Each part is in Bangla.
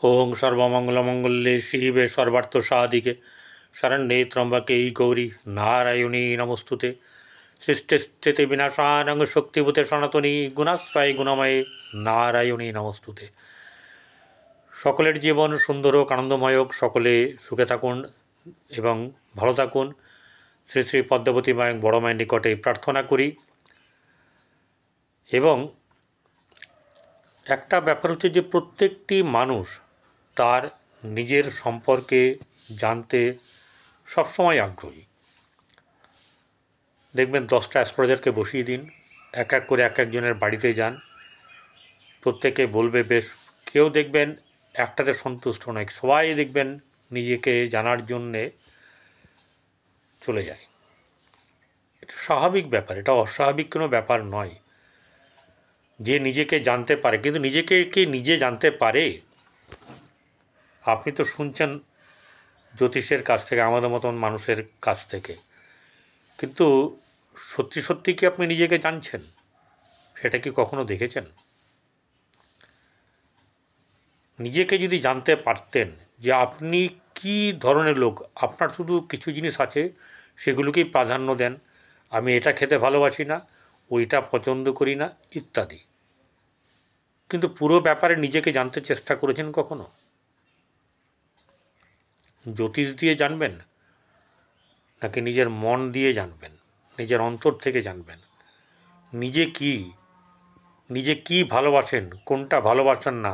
ओं सर्वमंगलमंगल्ये शिवे सर्वार्थसाधिके शरण्ये त्र्यंबके गौरी नारायणी नमोस्तुते सृष्टिस्थिति विनाशानं शक्तिभूते सनातनी गुणाश्रय गुणमये नारायणी नमोस्तुते। সকলের জীবন সুন্দর হোক, আনন্দময় হোক, সকলে সুখে থাকুন এবং ভালো থাকুন। শ্রী শ্রী পদ্মাবতী মায়ের বড় মায়ের নিকটে প্রার্থনা করি। এবং একটা ব্যাপার হচ্ছে যে প্রত্যেকটি মানুষ তার নিজের সম্পর্কে জানতে সবসময় আগ্রহী। দেখবেন 10টা অ্যাস্ট্রোলজারকে বসিয়ে দিন, এক এক করে এক একজনের বাড়িতে যান, প্রত্যেকে বলবে বেশ। কেউ দেখবেন একটাতে সন্তুষ্ট নয়, সবাই দেখবেন নিজেকে জানার জন্যে চলে যায়। এটা স্বাভাবিক ব্যাপার, এটা অস্বাভাবিক কোনো ব্যাপার নয়। যে নিজেকে জানতে পারে, কিন্তু নিজেকে কি নিজে জানতে পারে? আপনি তো শুনছেন জ্যোতিষের কাছ থেকে, আমাদের মতন মানুষের কাছ থেকে, কিন্তু সত্যি সত্যি কি আপনি নিজেকে জানছেন? সেটা কি কখনো দেখেছেন? নিজেকে যদি জানতে পারতেন যে আপনি কি ধরনের লোক, আপনার শুধু কিছু জিনিস আছে সেগুলোকেই প্রাধান্য দেন, আমি এটা খেতে ভালোবাসি না, ওইটা পছন্দ করি না ইত্যাদি, কিন্তু পুরো ব্যাপারে নিজেকে জানতে চেষ্টা করেছেন কখনো? জ্যোতিষ দিয়ে জানবেন নাকি নিজের মন দিয়ে জানবেন, নিজের অন্তর থেকে জানবেন? নিজে কি ভালোবাসেন, কোনটা ভালোবাসেন না,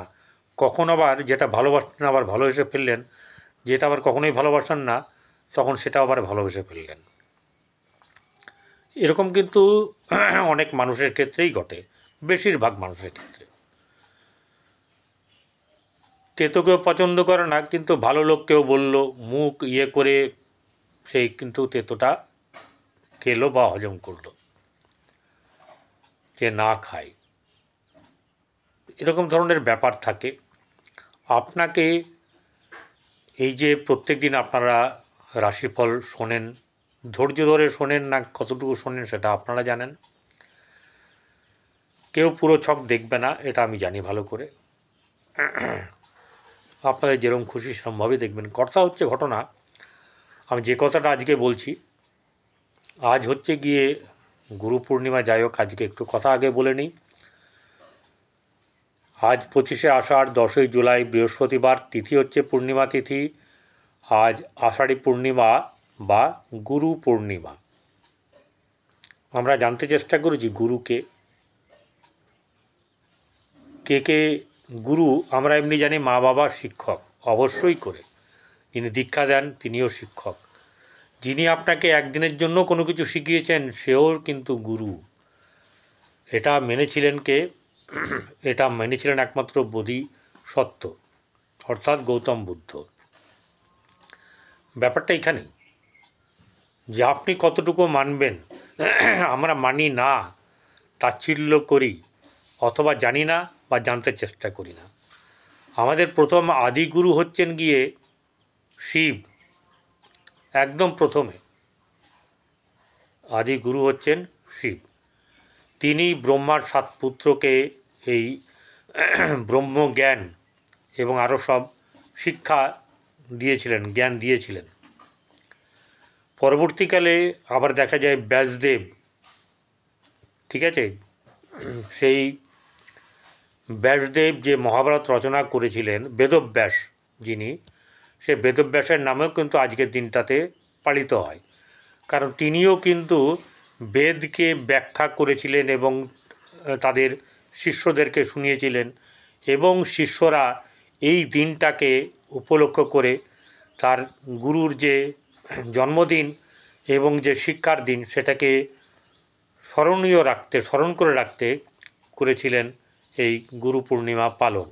কখন আবার যেটা ভালোবাসেন আবার ভালোবেসে ফেললেন, যেটা আবার কখনোই ভালোবাসেন না তখন সেটা আবার ভালোবেসে ফেললেন। এরকম কিন্তু অনেক মানুষের ক্ষেত্রেই ঘটে, বেশিরভাগ মানুষের ক্ষেত্রে। তেতো কেউ পছন্দ করে না, কিন্তু ভালো লোক কেউ বললো, মুখ করে সেই কিন্তু তেতোটা খেলো বা হজম করলো, যে না খায়। এরকম ধরনের ব্যাপার থাকে। আপনাকে এই যে প্রত্যেক দিন আপনারা রাশিফল শোনেন, ধৈর্য ধরে শোনেন না কতটুকু শোনেন সেটা আপনারা জানেন। কেউ পুরো ছক দেখবে না, এটা আমি জানি ভালো করে। আপনাদের যেরকম খুশি সেরকমভাবে দেখবেন। কথা হচ্ছে ঘটনা, আমি যে কথাটা আজকে বলছি, আজ হচ্ছে গিয়ে গুরু পূর্ণিমা। যাই হোক, আজকে একটু কথা আগে বলে নিই। আজ 25শে আষাঢ়, 10ই জুলাই, বৃহস্পতিবার, তিথি হচ্ছে পূর্ণিমা তিথি। আজ আষাঢ়ী পূর্ণিমা বা গুরু পূর্ণিমা। আমরা জানতে চেষ্টা করেছি গুরুকে, কে গুরু। আমরা এমনি জানি মা বাবা শিক্ষক, অবশ্যই করে যিনি দীক্ষা দেন তিনিও শিক্ষক। যিনি আপনাকে একদিনের জন্য কোনো কিছু শিখিয়েছেন সেও কিন্তু গুরু। এটা মেনেছিলেন কে? এটা মেনেছিলেন একমাত্র বোধিসত্ত্ব, অর্থাৎ গৌতম বুদ্ধ। ব্যাপারটা এখানেই যে আপনি কতটুকু মানবেন। আমরা মানি না, তাচ্ছিল্য করি, অথবা জানি না বা জানতে চেষ্টা করি না। আমাদের প্রথম আদিগুরু হচ্ছেন গিয়ে শিব। একদম প্রথমে আদিগুরু হচ্ছেন শিব। তিনি ব্রহ্মার 7 পুত্রকে এই ব্রহ্মজ্ঞান এবং আরও সব শিক্ষা দিয়েছিলেন, জ্ঞান দিয়েছিলেন। পরবর্তীকালে আবার দেখা যায় ব্যাসদেব, ঠিক আছে, সেই ব্যাসদেব যে মহাভারত রচনা করেছিলেন, বেদব্যাস যিনি, সে বেদব্যাসের নামেও কিন্তু আজকের দিনটাতে পালিত হয়। কারণ তিনিও কিন্তু বেদকে ব্যাখ্যা করেছিলেন এবং তাদের শিষ্যদেরকে শুনিয়েছিলেন, এবং শিষ্যরা এই দিনটাকে উপলক্ষ করে তার গুরুর যে জন্মদিন এবং যে শিক্ষার দিন সেটাকে স্মরণ করে রাখতে করেছিলেন এই গুরু পূর্ণিমা পালন।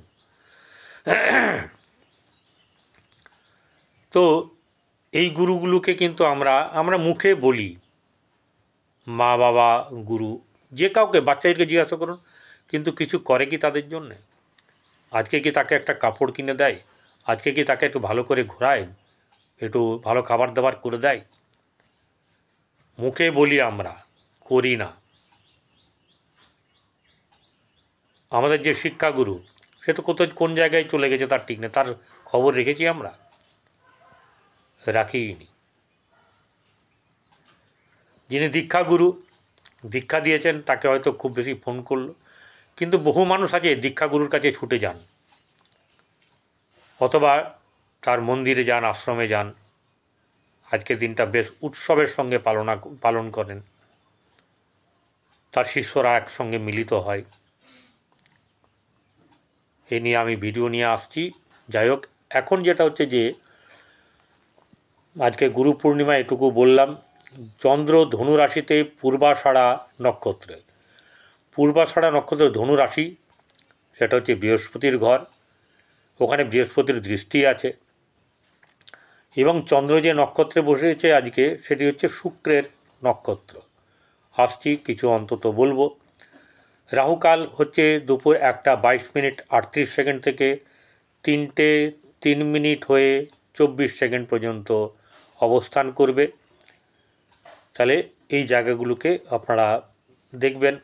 তো এই গুরুগুলোকে কিন্তু আমরা মুখে বলি মা বাবা গুরু, যে কাউকে, বাচ্চাদেরকে জিজ্ঞাসা করুন, কিন্তু কিছু করে কি তাদের জন্যে? আজকে কি তাকে একটা কাপড় কিনে দেয়? আজকে কি তাকে একটু ভালো করে ঘোরায়, একটু ভালো খাবার দাবার করে দেয়? মুখে বলি, আমরা করি না। আমাদের যে শিক্ষাগুরু সে তো কোন জায়গায় চলে গেছে তার ঠিক নেই, তার খবর রেখেছি আমরা? রাখিনি। যিনি দীক্ষাগুরু, দীক্ষা দিয়েছেন, তাকে হয়তো খুব বেশি ফোন করলো, কিন্তু বহু মানুষ আছে দীক্ষাগুরুর কাছে ছুটে যান, অথবা তার মন্দিরে যান, আশ্রমে যান, আজকের দিনটা বেশ উৎসবের সঙ্গে পালন করেন, তার শিষ্যরা একসঙ্গে মিলিত হয়। এ নিয়ে আমি ভিডিও নিয়ে আসছি। যাই হোক, এখন যেটা হচ্ছে যে আজকে গুরু পূর্ণিমা, এটুকু বললাম। চন্দ্র ধনুরাশিতে পূর্বাষাঢ়া নক্ষত্রে, পূর্বাষাঢ়া নক্ষত্র ধনুরাশি, সেটা হচ্ছে বৃহস্পতির ঘর, ওখানে বৃহস্পতির দৃষ্টি আছে, এবং চন্দ্র যে নক্ষত্রে বসেছে আজকে সেটি হচ্ছে শুক্রের নক্ষত্র। আসছি কিছু অন্তত বলবো। রাহুকাল হচ্ছে দুপুর 1:22:38 থেকে 3:03 হয়ে 24 পর্যন্ত অবস্থান করবে। তাহলে এই জায়গাগুলোকে আপনারা দেখবেন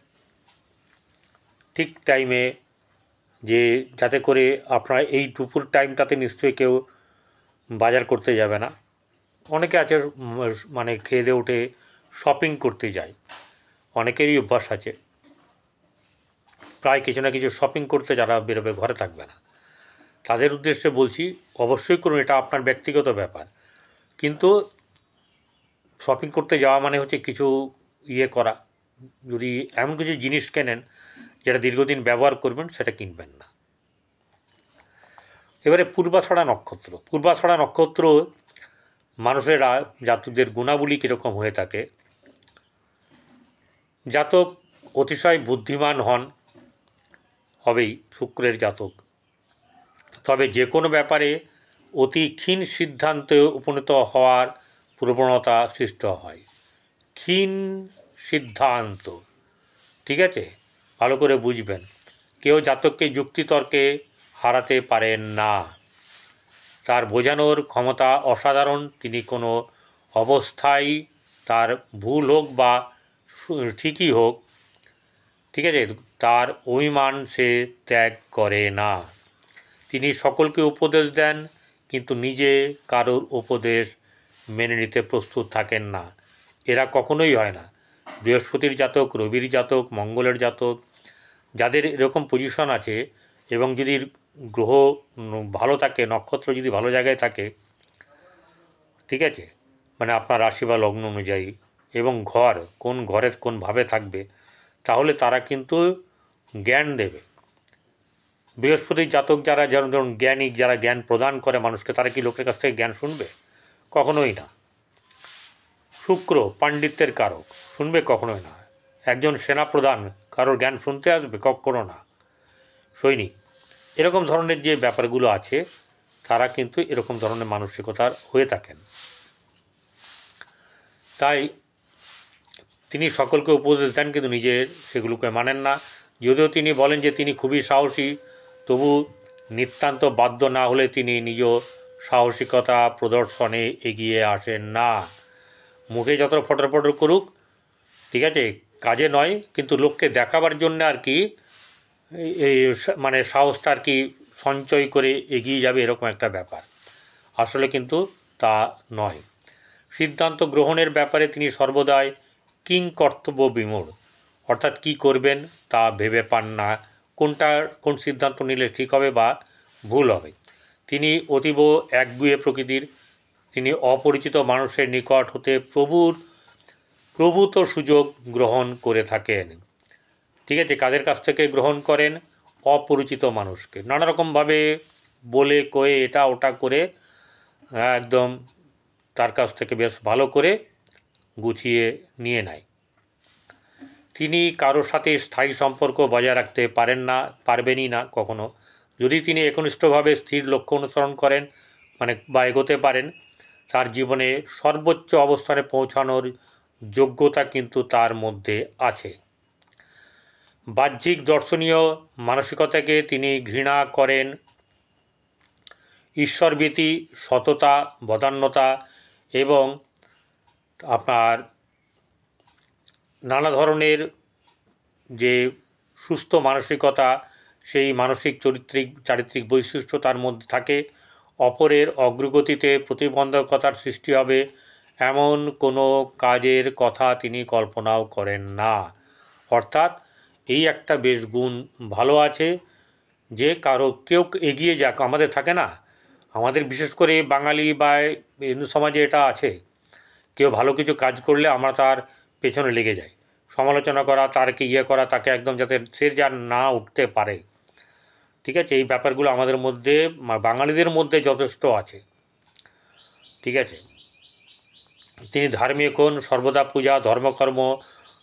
ঠিক টাইমে, যে যাতে করে আপনারা এই দুপুর টাইমটাতে নিশ্চয়ই কেউ বাজার করতে যাবে না। অনেকে আছে মানে খেয়ে দিয়ে উঠে শপিং করতে যায়, অনেকেরই অভ্যাস আছে, প্রায় কিছু না কিছু শপিং করতে যারা বেরোবে, ঘরে থাকবে না। তাদের উদ্দেশ্যে বলছি, অবশ্যই করুন, এটা আপনার ব্যক্তিগত ব্যাপার, কিন্তু শপিং করতে যাওয়া মানে হচ্ছে কিছু করা। যদি এমন কিছু জিনিস কেনেন যেটা দীর্ঘদিন ব্যবহার করবেন, সেটা কিনবেন না। এবারে পূর্বাষাঢ়া নক্ষত্র, পূর্বাষাঢ়া নক্ষত্র মানুষেরা, জাতকদের গুণাবলী কীরকম হয়ে থাকে। জাতক অতিশয় বুদ্ধিমান হবেই, শুক্রের জাতক, তবে যে কোনো ব্যাপারে অতি ক্ষীণ সিদ্ধান্তে উপনীত হওয়ার প্রবণতা সৃষ্টি হয়। ক্ষীণ সিদ্ধান্ত, ঠিক আছে, ভালো করে বুঝবেন। কেউ জাতককে যুক্তিতর্কে হারাতে পারেন না, তার বোঝানোর ক্ষমতা অসাধারণ। তিনি কোনো অবস্থায়, তার ভুল হোক বা ঠিকই হোক, ঠিক আছে, তার অভিমান সে ত্যাগ করে না। তিনি সকলকে উপদেশ দেন, কিন্তু নিজে কারোর উপদেশ মেনে নিতে প্রস্তুত থাকেন না। এরা কখনোই হয় না। বৃহস্পতির জাতক, রবির জাতক, মঙ্গলের জাতক, যাদের এরকম পজিশন আছে, এবং যদি গ্রহ ভালো থাকে, নক্ষত্র যদি ভালো জায়গায় থাকে, ঠিক আছে, মানে আপনার রাশি বা লগ্ন অনুযায়ী, এবং কোন ঘরের কোন ভাবে থাকবে, তাহলে তারা কিন্তু জ্ঞান দেবে। বৃহস্পতির জাতক যারা, ধরুন জ্ঞানী, যারা জ্ঞান প্রদান করে মানুষকে, তারা কি লোকের কাছ থেকে জ্ঞান শুনবে? কখনোই না। শুক্র পাণ্ডিত্যের কারক, শুনবে? কখনোই না। একজন সেনাপ্রধান কারোর জ্ঞান শুনতে আসবে? কখনো না। সৈনিক, এরকম ধরনের যে ব্যাপারগুলো আছে, তারা কিন্তু এরকম ধরনের মানসিকতার হয়ে থাকেন। তাই তিনি সকলকে উপদেশ দেন, কিন্তু নিজে সেগুলোকে মানেন না। যদিও তিনি বলেন যে তিনি খুবই সাহসী, তবু নিতান্ত বাধ্য না হলে তিনি নিজ সাহসিকতা প্রদর্শনে এগিয়ে আসেন না। মুখে যত ফটর ফটর করুক, ঠিক আছে, কাজে নয়, কিন্তু লোককে দেখাবার জন্য আর কি, এই মানে সাহসটা আর কি সঞ্চয় করে এগিয়ে যাবে, এরকম একটা ব্যাপার। আসলে কিন্তু তা নয়। সিদ্ধান্ত গ্রহণের ব্যাপারে তিনি সর্বদাই কিংকর্তব্য বিমূঢ়, অর্থাৎ কী করবেন তা ভেবে পান না, কোন সিদ্ধান্ত নিলে ঠিক হবে বা ভুল হবে। তিনি অতীব একগুঁয়ে প্রকৃতির। তিনি অপরিচিত মানুষের নিকট হতে প্রভূত সুযোগ গ্রহণ করে থাকেন, ঠিক আছে। কাদের কাছ থেকে গ্রহণ করেন? অপরিচিত মানুষকে, নানা রকমভাবে বলে কয়ে, এটা ওটা করে একদম তার কাছ থেকে বেশ ভালো করে গুছিয়ে নিয়ে নেয়। তিনি কারোর সাথে স্থায়ী সম্পর্ক বজায় রাখতে পারবেনই না কখনো। যদি তিনি একনিষ্ঠভাবে স্থির লক্ষ্য অনুসরণ করেন, মানে বা এগোতে পারেন, তার জীবনে সর্বোচ্চ অবস্থানে পৌঁছানোর যোগ্যতা কিন্তু তার মধ্যে আছে। বাহ্যিক দর্শনীয় মানসিকতাকে তিনি ঘৃণা করেন। ঈশ্বরভীতি, সততা, বদান্যতা এবং আপনার নানা ধরনের যে সুস্থ মানসিকতা, সেই মানসিক চারিত্রিক বৈশিষ্ট্য তার মধ্যে থাকে। অপরের অগ্রগতিতে প্রতিবন্ধকতার সৃষ্টি হবে এমন কোনো কাজের কথা তিনি কল্পনাও করেন না। অর্থাৎ এই একটা বেশ গুণ ভালো আছে যে কেউ এগিয়ে যাক। আমাদের থাকে না, আমাদের বিশেষ করে বাঙালি বা হিন্দু সমাজে এটা আছে, কেউ ভালো কিছু কাজ করলে আমরা তার পেছনে লেগে যাই, সমালোচনা করা, তারকে করা, তাকে একদম যাতে সে যেন না উঠতে পারে। ঠিক আছে, এই ব্যাপারগুলো আমাদের মধ্যে বাঙালিদের মধ্যে যথেষ্ট আছে। ঠিক আছে, তিনি ধার্মিক হন, সর্বদা পূজা, ধর্মকর্ম,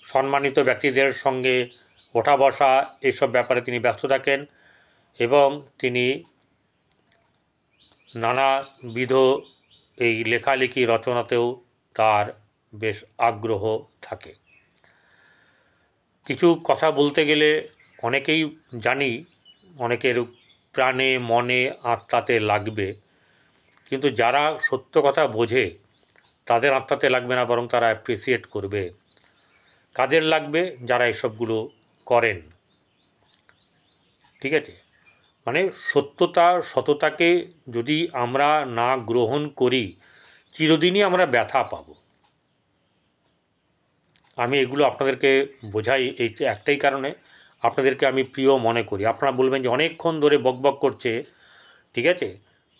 সম্মানিত ব্যক্তিদের সঙ্গে ওঠা বসা এইসব ব্যাপারে তিনি ব্যস্ত থাকেন এবং তিনি নানাবিধ এই লেখালেখি রচনাতেও তার বেশ আগ্রহ থাকে। কিছু কথা বলতে গেলে অনেকেই জানি, অনেকের প্রাণে মনে আত্মাতে লাগবে, কিন্তু যারা সত্য কথা বোঝে তাদের আত্মাতে লাগবে না, বরং তারা অ্যাপ্রিসিয়েট করবে। কাদের লাগবে? যারা এসবগুলো করেন। ঠিক আছে, মানে সততাকে যদি আমরা না গ্রহণ করি, চিরদিনই আমরা ব্যথা পাব। আমি এগুলো আপনাদেরকে বোঝাই এই একটাই কারণে, আপনাদেরকে আমি প্রিয় মনে করি। আপনারা বলবেন যে অনেকক্ষণ ধরে বকবক করছে, ঠিক আছে,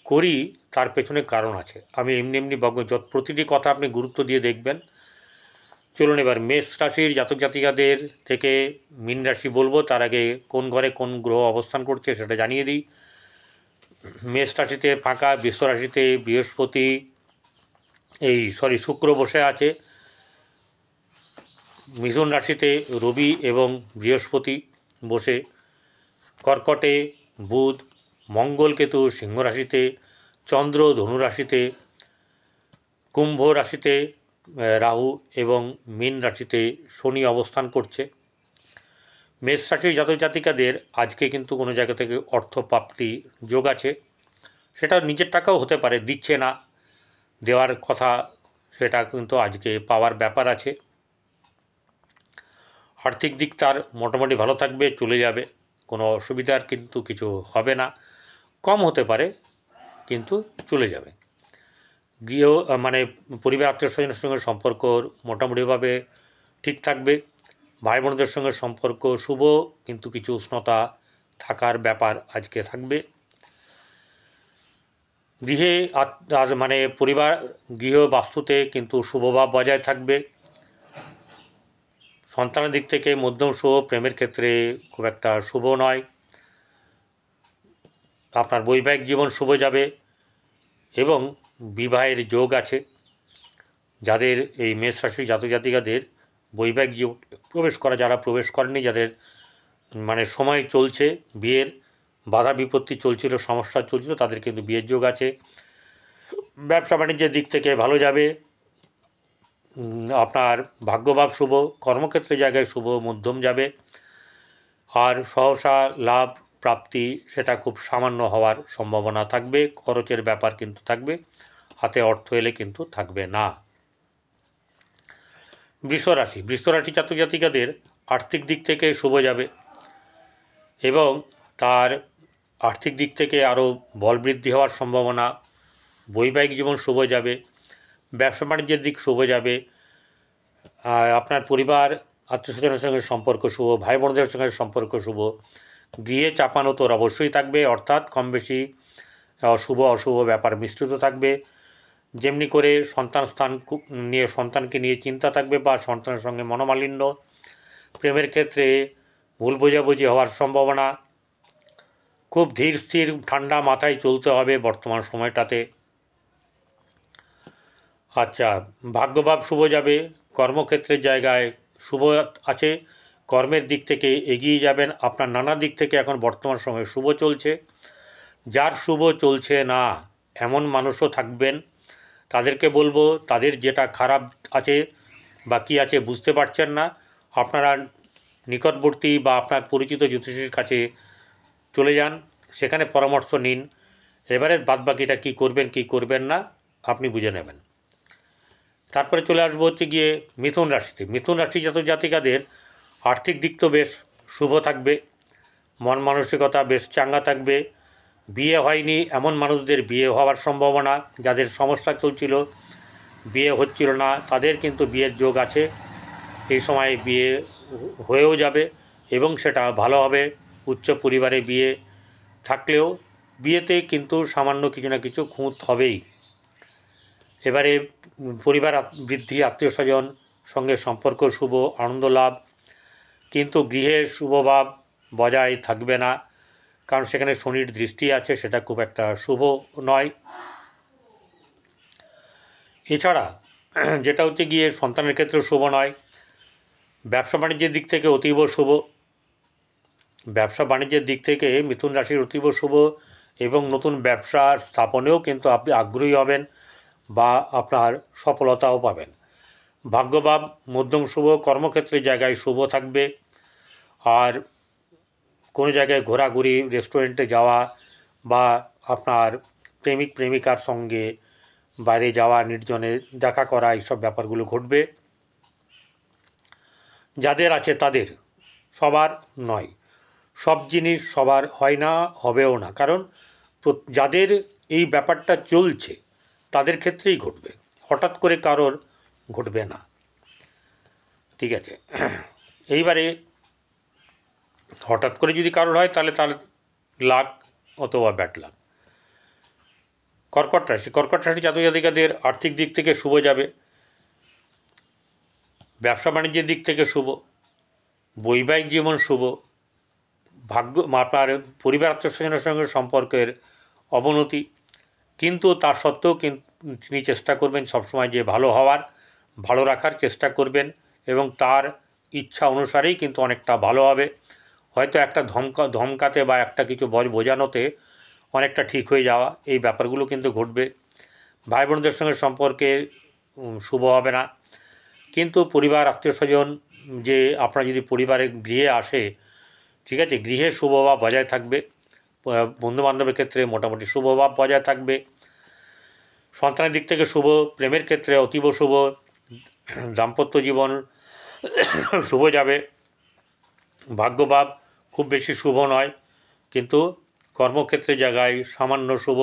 করি, তার পেছনে কারণ আছে। আমি এমনি প্রতিটি কথা আপনি গুরুত্ব দিয়ে দেখবেন। চলুন এবার মেষ রাশির জাতক জাতিকাদের থেকে মীন রাশি বলবো। তার আগে কোন ঘরে কোন গ্রহ অবস্থান করছে সেটা জানিয়ে দিই। মেষ রাশিতে ফাঁকা, বৃষ রাশিতে বৃহস্পতি শুক্র বসে আছে। মিথুন রাশিতে রবি এবং বৃহস্পতি বসে। কর্কটে বুধ, মঙ্গল কেতু সিংহ রাশিতে, চন্দ্র ধনু রাশিতে, কুম্ভ রাশিতে রাহু এবং মীন রাশিতে শনি অবস্থান করছে। মেষ রাশির জাতক জাতিকাদের আজকে কিন্তু কোনো জায়গা থেকে অর্থপ্রাপ্তি যোগ আছে। সেটা নিজের টাকাও হতে পারে, দিচ্ছে না, দেওয়ার কথা, সেটা কিন্তু আজকে পাওয়ার ব্যাপার আছে। আর্থিক দিক তার মোটামুটি ভালো থাকবে, চলে যাবে, কোনো অসুবিধার কিন্তু কিছু হবে না, কম হতে পারে কিন্তু চলে যাবে। পরিবার আত্মীয় স্বজনের সঙ্গে সম্পর্ক মোটামুটিভাবে ঠিক থাকবে। ভাই বোনদের সঙ্গে সম্পর্ক শুভ, কিন্তু কিছু উষ্ণতা থাকার ব্যাপার আজকে থাকবে। গৃহে পরিবার গৃহ বাস্তুতে কিন্তু শুভভাব বজায় থাকবে। সন্তানের দিক থেকে মধ্যম শুভ, প্রেমের ক্ষেত্রে খুব একটা শুভ নয়। আপনার বৈবাহিক জীবন শুভ যাবে এবং বিবাহের যোগ আছে। যাদের এই মেষ রাশির জাতক জাতিকাদের বৈবাহিক জীবন যারা প্রবেশ করেনি, যাদের সময় চলছে বিয়ের, বাধা বিপত্তি চলছিল, সমস্যা চলছিল, তাদের কিন্তু বিয়ের যোগ আছে। ব্যবসা বাণিজ্যের দিক থেকে ভালো যাবে। আপনার ভাগ্যভাব শুভ, কর্মক্ষেত্রে জায়গায় শুভ মধ্যম যাবে। আর সহসা লাভ প্রাপ্তি সেটা খুব সামান্য হওয়ার সম্ভাবনা থাকবে। খরচের ব্যাপার কিন্তু থাকবে, হাতে অর্থ এলে কিন্তু থাকবে না। বৃষ রাশি জাতক জাতিকাদের আর্থিক দিক থেকে শুভ যাবে এবং তার আর্থিক দিক থেকে আরও বল বৃদ্ধি হওয়ার সম্ভাবনা। বৈবাহিক জীবন শুভ যাবে, ব্যবসা বাণিজ্যের দিক শুভ যাবে। আপনার পরিবার আত্মীয় স্বজনের সঙ্গে সম্পর্ক শুভ, ভাই বোনদের সঙ্গে সম্পর্ক শুভ। গৃহে চাপানো তোর অবশ্যই থাকবে, অর্থাৎ কম বেশি শুভ অশুভ ব্যাপার মিশ্রিত থাকবে। যেমনি করে সন্তানকে নিয়ে চিন্তা থাকবে বা সন্তানের সঙ্গে মনোমালিন্য। প্রেমের ক্ষেত্রে ভুল বোঝাবুঝি হওয়ার সম্ভাবনা। খুব ধীর স্থির ঠান্ডা মাথায় চলতে হবে বর্তমান সময়টাতে। আচ্ছা, ভাগ্যভাব শুভ যাবে, কর্মক্ষেত্রের জায়গায় শুভ আছে, কর্মের দিক থেকে এগিয়ে যাবেন। আপনার নানা দিক থেকে এখন বর্তমান সময়ে শুভ চলছে। যার শুভ চলছে না এমন মানুষও থাকবেন, তাদেরকে বলবো, তাদের যেটা খারাপ আছে বা কী আছে বুঝতে পারছেন না, আপনারা নিকটবর্তী বা আপনার পরিচিত জ্যোতিষীর কাছে চলে যান, সেখানে পরামর্শ নিন। এবারে বাদবাকিটা কী করবেন কী করবেন না আপনি বুঝে নেবেন। তারপরে চলে আসবো গিয়ে মিথুন রাশিতে। মিথুন রাশি জাতক জাতিকাদের আর্থিক দিক তো বেশ শুভ থাকবে। মন মানসিকতা বেশ চাঙ্গা থাকবে। বিয়ে হয়নি এমন মানুষদের বিয়ে হওয়ার সম্ভাবনা, যাদের সমস্যা চলছিল বিয়ে হচ্ছিল না, তাদের কিন্তু বিয়ের যোগ আছে। এই সময় বিয়ে হয়েও যাবে এবং সেটা ভালো হবে। উচ্চ পরিবারে বিয়ে থাকলেও বিয়েতে কিন্তু সামান্য কিছু না কিছু খুঁত হবেই। এবারে পরিবার বৃদ্ধি, আত্মীয় স্বজন সঙ্গে সম্পর্ক শুভ, আনন্দ লাভ, কিন্তু গৃহে শুভভাব বজায় থাকবে না, কারণ সেখানে শনির দৃষ্টি আছে, সেটা খুব একটা শুভ নয়। এছাড়া যেটা হচ্ছে গিয়ে সন্তানের ক্ষেত্রে শুভ নয়। ব্যবসা বাণিজ্যের দিক থেকে অতীব শুভ। ব্যবসা বাণিজ্যের দিক থেকে মিথুন রাশির অতীব শুভ এবং নতুন ব্যবসা স্থাপনেও কিন্তু আপনি আগ্রহী হবেন বা আপনার সফলতাও পাবেন। ভাগ্যভাব মধ্যম শুভ, কর্মক্ষেত্রের জায়গায় শুভ থাকবে। আর কোনো জায়গায় ঘোরাঘুরি, রেস্টুরেন্টে যাওয়া বা আপনার প্রেমিক প্রেমিকার সঙ্গে বাইরে যাওয়া, নির্জনে দেখা করা, এইসব ব্যাপারগুলো ঘটবে। যাদের আছে তাদের, সবার নয়, সব জিনিস সবার হয় না, হবেও না, কারণ যাদের এই ব্যাপারটা চলছে তাদের ক্ষেত্রেই ঘটবে, হঠাৎ করে কারোর ঘটবে না। ঠিক আছে, এইবারে হঠাৎ করে যদি কারোর হয় তাহলে তার লাক অথবা ব্যাড লাক। কর্কট রাশি, কর্কট রাশি জাতক জাতিকাদের আর্থিক দিক থেকে শুভ যাবে, ব্যবসা বাণিজ্যের দিক থেকে শুভ, বৈবাহিক জীবন শুভ, ভাগ্য আপনার পরিবার আত্মীয়স্বজনের সঙ্গে সম্পর্কের অবনতি, কিন্তু তা সত্ত্বেও তিনি চেষ্টা করবেন সবসময় যে ভালো হওয়ার, ভালো রাখার চেষ্টা করবেন এবং তার ইচ্ছা অনুসারেই কিন্তু অনেকটা ভালো হবে। হয়তো একটা ধমকাতে বা একটা কিছু বোঝানোতে অনেকটা ঠিক হয়ে যাওয়া, এই ব্যাপারগুলো কিন্তু ঘটবে। ভাই বোনদের সঙ্গে সম্পর্কে শুভ হবে না, কিন্তু পরিবার আত্মীয় স্বজন, যে আপনার যদি পরিবারে গৃহে আসে, ঠিক আছে, গৃহে শুভভাব বজায় থাকবে। বন্ধুবান্ধবের ক্ষেত্রে মোটামুটি শুভভাব বজায় থাকবে। সন্তানের দিক থেকে শুভ, প্রেমের ক্ষেত্রে অতীব শুভ, দাম্পত্য জীবন শুভ যাবে। ভাগ্যভাব খুব বেশি শুভ নয়, কিন্তু কর্মক্ষেত্রের জায়গায় সামান্য শুভ।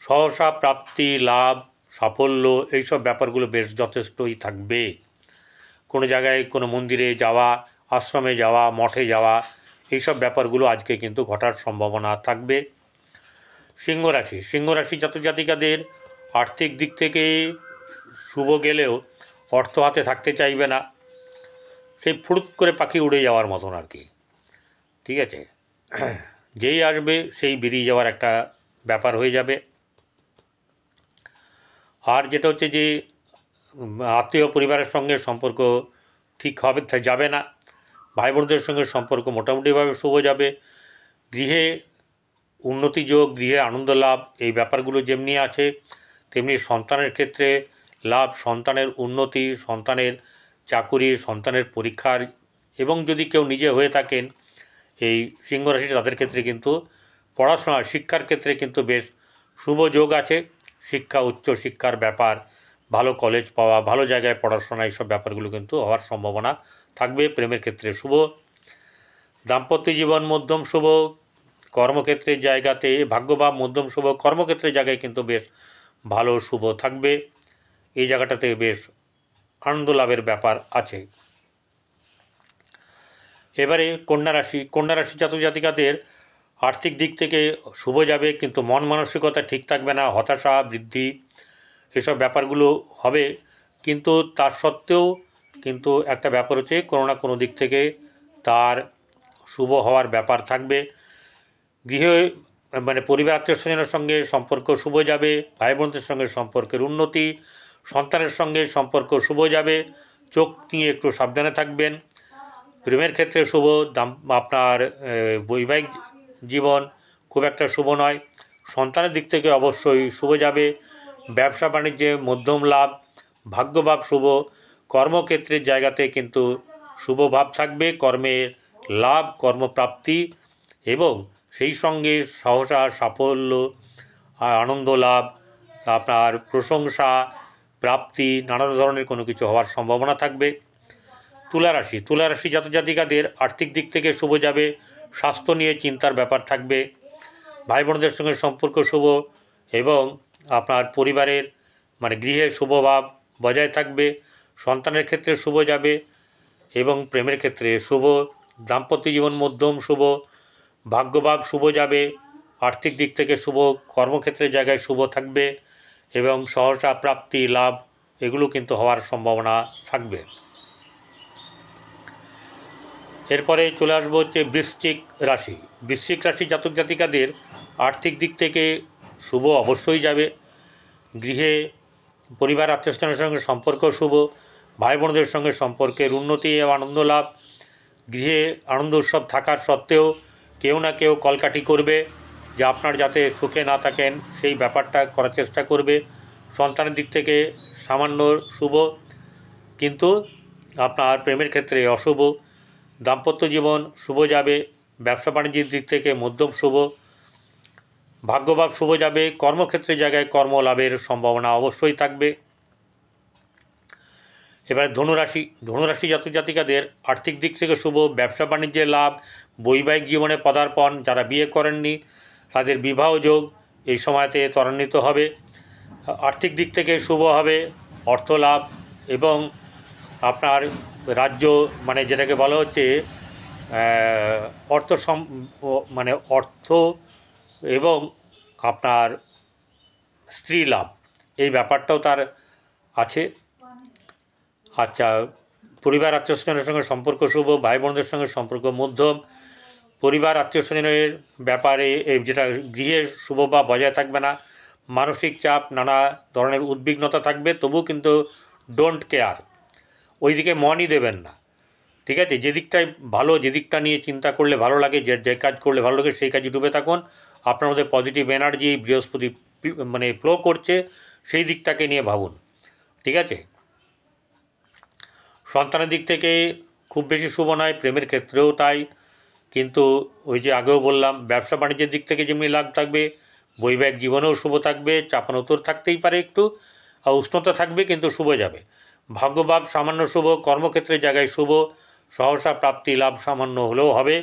সহসা প্রাপ্তি, লাভ, সাফল্য, এইসব ব্যাপারগুলো বেশ যথেষ্টই থাকবে। কোনো জায়গায় কোনো মন্দিরে যাওয়া, আশ্রমে যাওয়া, মঠে যাওয়া, এইসব ব্যাপারগুলো আজকে কিন্তু ঘটার সম্ভাবনা থাকবে। সিংহ রাশি, সিংহ রাশি জাতক জাতিকাদের আর্থিক দিক থেকে শুভ গেলেও অর্থ হাতে থাকতে চাইবে না, সেই ফুরুত করে পাখি উড়ে যাওয়ার মতন আর কি। ঠিক আছে, যেই আসবে সেই বেরিয়ে যাওয়ার একটা ব্যাপার হয়ে যাবে। আর যেটা হচ্ছে যে আত্মীয় পরিবারের সঙ্গে সম্পর্ক ঠিক হবে যাবে না, ভাই বোনদের সঙ্গে সম্পর্ক মোটামুটিভাবে শুভ যাবে। গৃহে উন্নতি যোগ, গৃহে আনন্দ লাভ, এই ব্যাপারগুলো যেমনি আছে তেমনি সন্তানের ক্ষেত্রে লাভ, সন্তানের উন্নতি, সন্তানের চাকুরি, সন্তানের পরীক্ষার, এবং যদি কেউ নিজে হয়ে থাকেন এই সিংহ রাশি, তাদের ক্ষেত্রে কিন্তু পড়াশোনা, শিক্ষার ক্ষেত্রে কিন্তু বেশ শুভ যোগ আছে। শিক্ষা, উচ্চ শিক্ষার ব্যাপার, ভালো কলেজ পাওয়া, ভালো জায়গায় পড়াশোনা, এইসব ব্যাপারগুলো কিন্তু হওয়ার সম্ভাবনা থাকবে। প্রেমের ক্ষেত্রে শুভ, দাম্পত্য জীবন মধ্যম শুভ, কর্মক্ষেত্রের জায়গাতে ভাগ্যভাব মধ্যম শুভ, কর্মক্ষেত্রের জায়গায় কিন্তু বেশ ভালো শুভ থাকবে। এই জায়গাটাতে বেশ আনন্দ লাভের ব্যাপার আছে। এবারে কন্যা রাশি, কন্যা রাশি জাতক জাতিকাদের আর্থিক দিক থেকে শুভ যাবে, কিন্তু মন মানসিকতা ঠিক থাকবে না, হতাশা বৃদ্ধি, এসব ব্যাপারগুলো হবে। কিন্তু তার সত্ত্বেও কিন্তু একটা ব্যাপার হচ্ছে কোনো না কোনো দিক থেকে তার শুভ হওয়ার ব্যাপার থাকবে। গৃহে মানে পরিবার আত্মীয় স্বজনের সঙ্গে সম্পর্ক শুভ যাবে, ভাই বোনদের সঙ্গে সম্পর্কের উন্নতি, সন্তানের সঙ্গে সম্পর্ক শুভ যাবে, চোখ নিয়ে একটু সাবধানে থাকবেন। প্রেমের ক্ষেত্রে শুভ, আপনার বৈবাহিক জীবন খুব একটা শুভ নয়, সন্তানের দিক থেকে অবশ্যই শুভ যাবে। ব্যবসা বাণিজ্যে মধ্যম লাভ, ভাগ্যভাব শুভ, কর্মক্ষেত্রের জায়গাতে কিন্তু শুভ ভাব থাকবে, কর্মের লাভ, কর্মপ্রাপ্তি এবং সেই সঙ্গে সহসা সাফল্য, আনন্দ লাভ, আপনার প্রশংসা প্রাপ্তি, নানা ধরনের কোনো কিছু হওয়ার সম্ভাবনা থাকবে। তুলা রাশি, তুলা রাশি জাতক জাতিকাদের আর্থিক দিক থেকে শুভ যাবে, স্বাস্থ্য নিয়ে চিন্তার ব্যাপার থাকবে। ভাই বোনদের সঙ্গে সম্পর্ক শুভ এবং আপনার পরিবারের মানে গৃহে শুভভাব বজায় থাকবে। সন্তানের ক্ষেত্রে শুভ যাবে এবং প্রেমের ক্ষেত্রে শুভ। দাম্পত্য জীবন মধ্যম শুভ। ভাগ্যভাব শুভ যাবে। আর্থিক দিক থেকে শুভ। কর্মক্ষেত্রের জায়গায় শুভ থাকবে এবং সহসা প্রাপ্তি লাভ এগুলো কিন্তু হওয়ার সম্ভাবনা থাকবে। এরপরে চলে আসবো হচ্ছে বৃশ্চিক রাশি। বৃশ্চিক রাশি জাতক জাতিকাদের আর্থিক দিক থেকে শুভ অবশ্যই যাবে। গৃহে পরিবার আত্মীয়স্বজনের সঙ্গে সম্পর্ক শুভ। ভাই বোনদের সঙ্গে সম্পর্কের উন্নতি এবং আনন্দ লাভ। গৃহে আনন্দ উৎসব থাকার সত্ত্বেও কেউ না কেউ কলকাঠি করবে যে আপনার যাতে সুখে না থাকেন সেই ব্যাপারটা করার চেষ্টা করবে। সন্তানের দিক থেকে সামান্য শুভ, কিন্তু আপনার প্রেমের ক্ষেত্রে অশুভ। দাম্পত্য জীবন শুভ যাবে। ব্যবসা বাণিজ্যের দিক থেকে মধ্যম শুভ। ভাগ্যভাব শুভ যাবে। কর্মক্ষেত্রের জায়গায় কর্মলাভের সম্ভাবনা অবশ্যই থাকবে। এবার ধনুরাশি। ধনুরাশি জাতক জাতিকাদের আর্থিক দিক থেকে শুভ। ব্যবসা বাণিজ্যের লাভ। বৈবাহিক জীবনে পদার্পণ। যারা বিয়ে করেননি তাদের বিবাহ যোগ এই সময়তে ত্বরান্বিত হবে। আর্থিক দিক থেকে শুভ হবে। অর্থ লাভ এবং আপনার রাজ্য মানে যেটাকে বলা হচ্ছে মানে অর্থ এবং আপনার স্ত্রী লাভ এই ব্যাপারটাও তার আছে। আচ্ছা, পরিবার আত্মীয়স্বজনের সঙ্গে সম্পর্ক শুভ। ভাই বোনদের সঙ্গে সম্পর্ক মধ্যম। পরিবার আত্মীয়স্বজনের ব্যাপারে যেটা গৃহে শুভ বা বজায় থাকবে না। মানসিক চাপ, নানা ধরনের উদ্বিগ্নতা থাকবে, তবুও কিন্তু ডোন্ট কেয়ার, ওই দিকে মনই দেবেন না। ঠিক আছে, যে দিকটায় ভালো, যে দিকটা নিয়ে চিন্তা করলে ভালো লাগে, যে কাজ করলে ভালো লাগে সেই কাজে ডুবে থাকুন। আপনার মধ্যে পজিটিভ এনার্জি বৃহস্পতি মানে ফ্লো করছে, সেই দিকটাকে নিয়ে ভাবুন। ঠিক আছে, সন্তানের দিক থেকে খুব বেশি শুভ নয়, প্রেমের ক্ষেত্রেও তাই। কিন্তু ওই যে আগেও বললাম, ব্যবসা বাণিজ্যের দিক থেকে যেমনি লাভ থাকবে, বৈবাহিক জীবনেও শুভ থাকবে। চাপানোতর থাকতেই পারে একটু, আর উষ্ণতা থাকবে, কিন্তু শুভ যাবে। ভাগ্যভাব সামান্য শুভ। কর্মক্ষেত্রের জায়গায় শুভ। সহসা প্রাপ্তি লাভ সামান্য হলেও হবে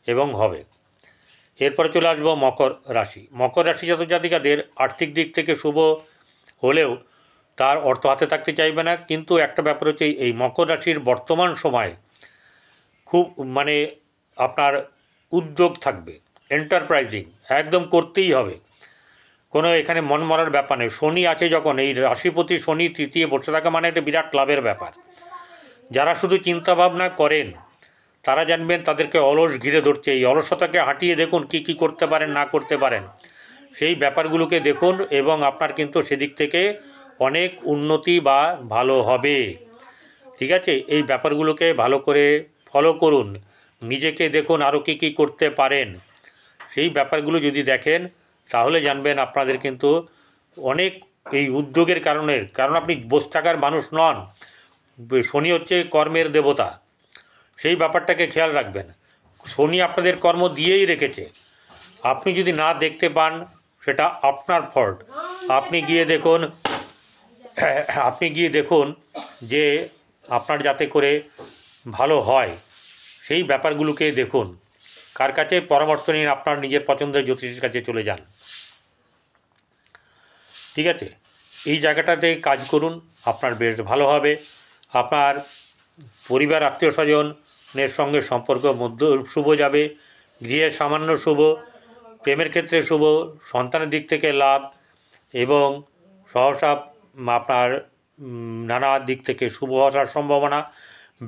এবং হবে। এরপরে চলে আসবো মকর রাশি। মকর রাশি জাতক জাতিকাদের আর্থিক দিক থেকে শুভ হলেও তার অর্থ হাতে থাকতে চাইবে না। কিন্তু একটা ব্যাপার হচ্ছে, এই মকর রাশির বর্তমান সময় খুব মানে আপনার উদ্যোগ থাকবে, এন্টারপ্রাইজিং একদম করতেই হবে। কোনো এখানে মন মরার ব্যাপার নেই। শনি আছে যখন, এই রাশিপতি শনি তৃতীয় বসে থাকা মানে একটা বিরাট লাভের ব্যাপার। যারা শুধু চিন্তাভাবনা করেন তারা জানবেন তাদেরকে অলস ঘিরে ধরছে। এই অলসতাকে হাঁটিয়ে দেখুন কি কি করতে পারেন, না করতে পারেন, সেই ব্যাপারগুলোকে দেখুন এবং আপনার কিন্তু সেদিক থেকে অনেক উন্নতি বা ভালো হবে। ঠিক আছে, এই ব্যাপারগুলোকে ভালো করে ফলো করুন। নিজেকে দেখুন আরও কী কী করতে পারেন, সেই ব্যাপারগুলো যদি দেখেন তাহলে জানবেন আপনাদের কিন্তু অনেক এই উদ্যোগের কারণ আপনি বসে থাকার মানুষ নন। শনি হচ্ছে কর্মের দেবতা, সেই ব্যাপারটাকে খেয়াল রাখবেন। শনি আপনাদের কর্ম দিয়েই রেখেছে, আপনি যদি না দেখতে পান সেটা আপনার ফল্ট। আপনি গিয়ে দেখুন যে আপনার যাতে করে ভালো হয় সেই ব্যাপারগুলোকে দেখুন। কার কাছে পরামর্শ নিন? আপনার নিজের পছন্দের জ্যোতিষীর কাছে চলে যান। ঠিক আছে, এই জায়গাটাতে কাজ করুন, আপনার বেশ ভালো হবে। আপনার পরিবার আত্মীয় স্বজনের সঙ্গে সম্পর্ক মধ্য শুভ যাবে। গৃহে সামান্য শুভ। প্রেমের ক্ষেত্রে শুভ। সন্তানের দিক থেকে লাভ এবং সহসা আপনার নানা দিক থেকে শুভ হওয়ার সম্ভাবনা।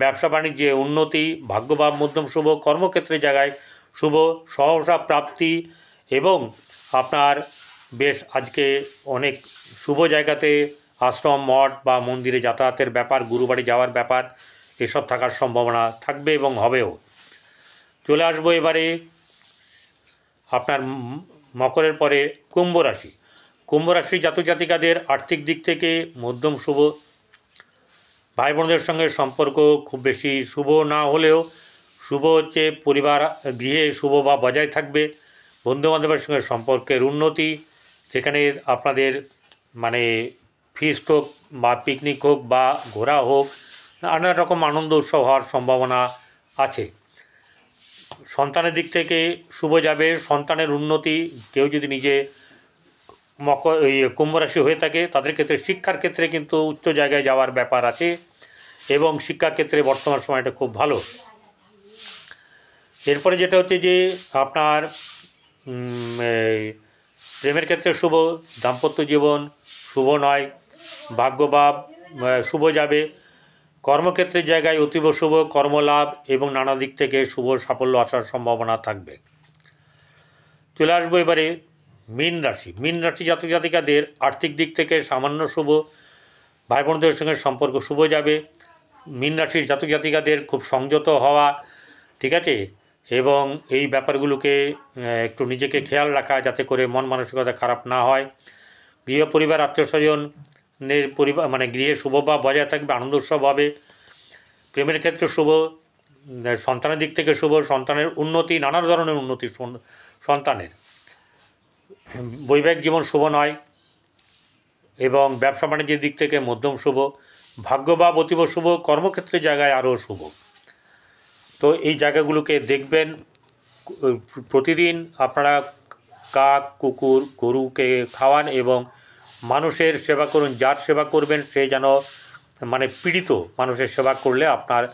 ব্যবসা বাণিজ্যে উন্নতি। ভাগ্যভাব মধ্যম শুভ। কর্মক্ষেত্রের জায়গায় শুভ। সহসা প্রাপ্তি এবং আপনার বেশ আজকে অনেক শুভ জায়গাতে আশ্রম, মঠ বা মন্দিরে যাতায়াতের ব্যাপার, গুরুবাড়ি যাওয়ার ব্যাপার, এসব থাকার সম্ভাবনা থাকবে এবং হবেও। চলে আসবো এবারে আপনার মকরের পরে কুম্ভ রাশি। কুম্ভ রাশি জাতক জাতিকাদের আর্থিক দিক থেকে মধ্যম শুভ। ভাই বোনদের সঙ্গে সম্পর্ক খুব বেশি শুভ না হলেও শুভ হচ্ছে। পরিবার গৃহে শুভ বা বজায় থাকবে। বন্ধুবান্ধবের সঙ্গে সম্পর্কের উন্নতি, সেখানে আপনাদের মানে ফিস্ট হোক বা পিকনিক হোক বা ঘোরা হোক, নানা রকম আনন্দ উৎসব হওয়ার সম্ভাবনা আছে। সন্তানের দিক থেকে শুভ যাবে, সন্তানের উন্নতি। কেউ যদি নিজে কুম্ভ রাশি হয়ে থাকে তাদের ক্ষেত্রে শিক্ষার ক্ষেত্রে কিন্তু উচ্চ জায়গায় যাওয়ার ব্যাপার আছে, এবং শিক্ষাক্ষেত্রে বর্তমান সময়টা খুব ভালো। এরপরে যেটা হচ্ছে যে আপনার প্রেমের ক্ষেত্রে শুভ, দাম্পত্য জীবন শুভ নয়, ভাগ্যভাব শুভ যাবে, কর্মক্ষেত্রের জায়গায় অতীব শুভ, কর্মলাভ এবং নানা দিক থেকে শুভ সাফল্য আসার সম্ভাবনা থাকবে। চলে আসবো এবারে মীন রাশি। মীন রাশি জাতক জাতিকাদের আর্থিক দিক থেকে সামান্য শুভ, ভাই বোনদের সঙ্গে সম্পর্ক শুভ যাবে। মীন রাশির জাতক জাতিকাদের খুব সংযত হওয়া, ঠিক আছে, এবং এই ব্যাপারগুলোকে একটু নিজেকে খেয়াল রাখা যাতে করে মন মানসিকতা খারাপ না হয়। গৃহ পরিবার আত্মীয় স্বজনের পরিবার মানে গৃহে শুভভাব বজায় থাকবে, আনন্দ উৎসব হবে। প্রেমের ক্ষেত্রে শুভ, সন্তানের দিক থেকে শুভ, সন্তানের উন্নতি, নানা ধরনের উন্নতি সন্তানের। বৈবাহিক জীবন শুভ নয়, এবং ব্যবসা বাণিজ্যের দিক থেকে মধ্যম শুভ, ভাগ্যভাব অতীব শুভ, কর্মক্ষেত্রের জায়গায় আরও শুভ। তো এই জায়গাগুলোকে দেখবেন। প্রতিদিন আপনারা কাক, কুকুর, গরুকে খাওয়ান এবং মানুষের সেবা করুন। যার সেবা করবেন সে যেন মানে পীড়িত মানুষের সেবা করলে আপনার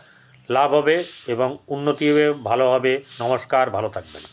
লাভ হবে এবং উন্নতি হবে, ভালো হবে। নমস্কার, ভালো থাকবেন।